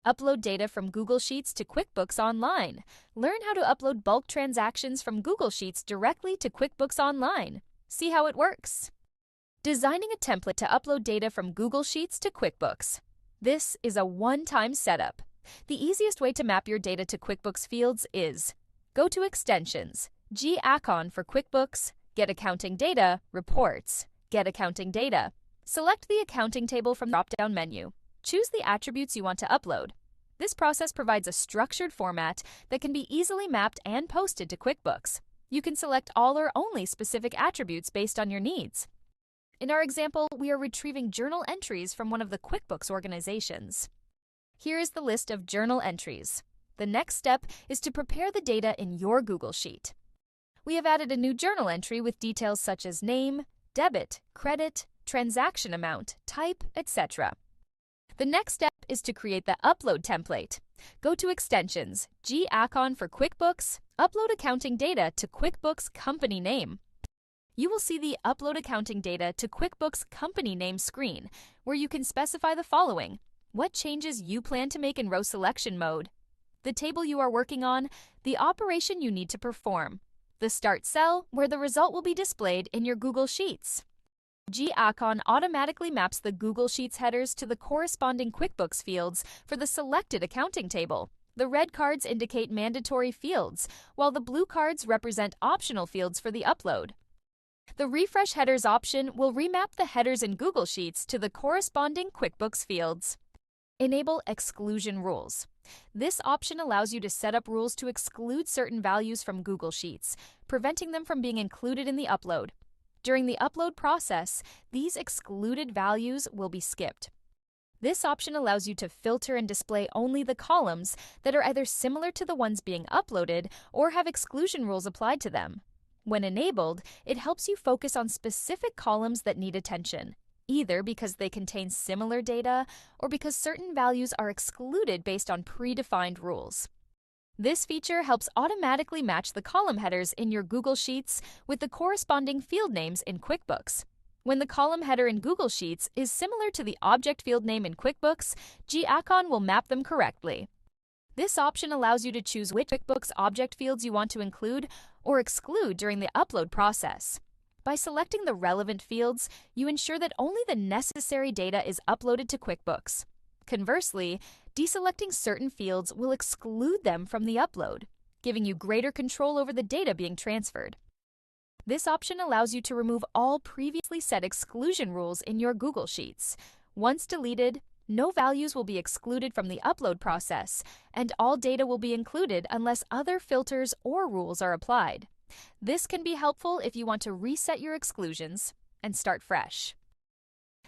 Upload data from Google Sheets to QuickBooks Online. Learn how to upload bulk transactions from Google Sheets directly to QuickBooks Online. See how it works. Designing a template to upload data from Google Sheets to QuickBooks. This is a one-time setup. The easiest way to map your data to QuickBooks fields is go to Extensions, G-Accon for QuickBooks, Get Accounting Data, Reports, Get Accounting Data. Select the accounting table from the drop-down menu. Choose the attributes you want to upload. This process provides a structured format that can be easily mapped and posted to QuickBooks. You can select all or only specific attributes based on your needs. In our example, we are retrieving journal entries from one of the QuickBooks organizations. Here is the list of journal entries. The next step is to prepare the data in your Google Sheet. We have added a new journal entry with details such as name, debit, credit, transaction amount, type, etc. The next step is to create the upload template. Go to Extensions, G-Accon for QuickBooks, Upload Accounting Data to QuickBooks Company Name. You will see the Upload Accounting Data to QuickBooks Company Name screen, where you can specify the following: what changes you plan to make in row selection mode, the table you are working on, the operation you need to perform, the start cell, where the result will be displayed in your Google Sheets. G-Accon automatically maps the Google Sheets headers to the corresponding QuickBooks fields for the selected accounting table. The red cards indicate mandatory fields, while the blue cards represent optional fields for the upload. The Refresh Headers option will remap the headers in Google Sheets to the corresponding QuickBooks fields. Enable exclusion rules. This option allows you to set up rules to exclude certain values from Google Sheets, preventing them from being included in the upload. During the upload process, these excluded values will be skipped. This option allows you to filter and display only the columns that are either similar to the ones being uploaded or have exclusion rules applied to them. When enabled, it helps you focus on specific columns that need attention, either because they contain similar data or because certain values are excluded based on predefined rules. This feature helps automatically match the column headers in your Google Sheets with the corresponding field names in QuickBooks. When the column header in Google Sheets is similar to the object field name in QuickBooks, G-Accon will map them correctly. This option allows you to choose which QuickBooks object fields you want to include or exclude during the upload process. By selecting the relevant fields, you ensure that only the necessary data is uploaded to QuickBooks. Conversely, deselecting certain fields will exclude them from the upload, giving you greater control over the data being transferred. This option allows you to remove all previously set exclusion rules in your Google Sheets. Once deleted, no values will be excluded from the upload process, and all data will be included unless other filters or rules are applied. This can be helpful if you want to reset your exclusions and start fresh.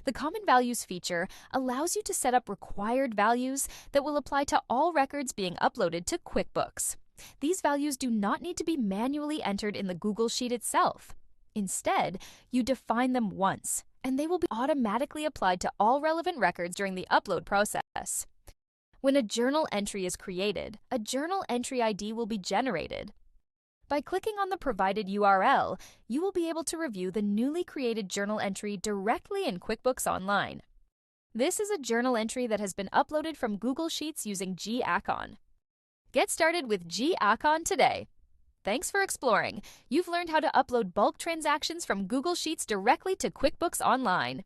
The Common Values feature allows you to set up required values that will apply to all records being uploaded to QuickBooks. These values do not need to be manually entered in the Google Sheet itself. Instead, you define them once, and they will be automatically applied to all relevant records during the upload process. When a journal entry is created, a journal entry ID will be generated. By clicking on the provided URL, you will be able to review the newly created journal entry directly in QuickBooks Online. This is a journal entry that has been uploaded from Google Sheets using G-Accon. Get started with G-Accon today. Thanks for exploring. You've learned how to upload bulk transactions from Google Sheets directly to QuickBooks Online.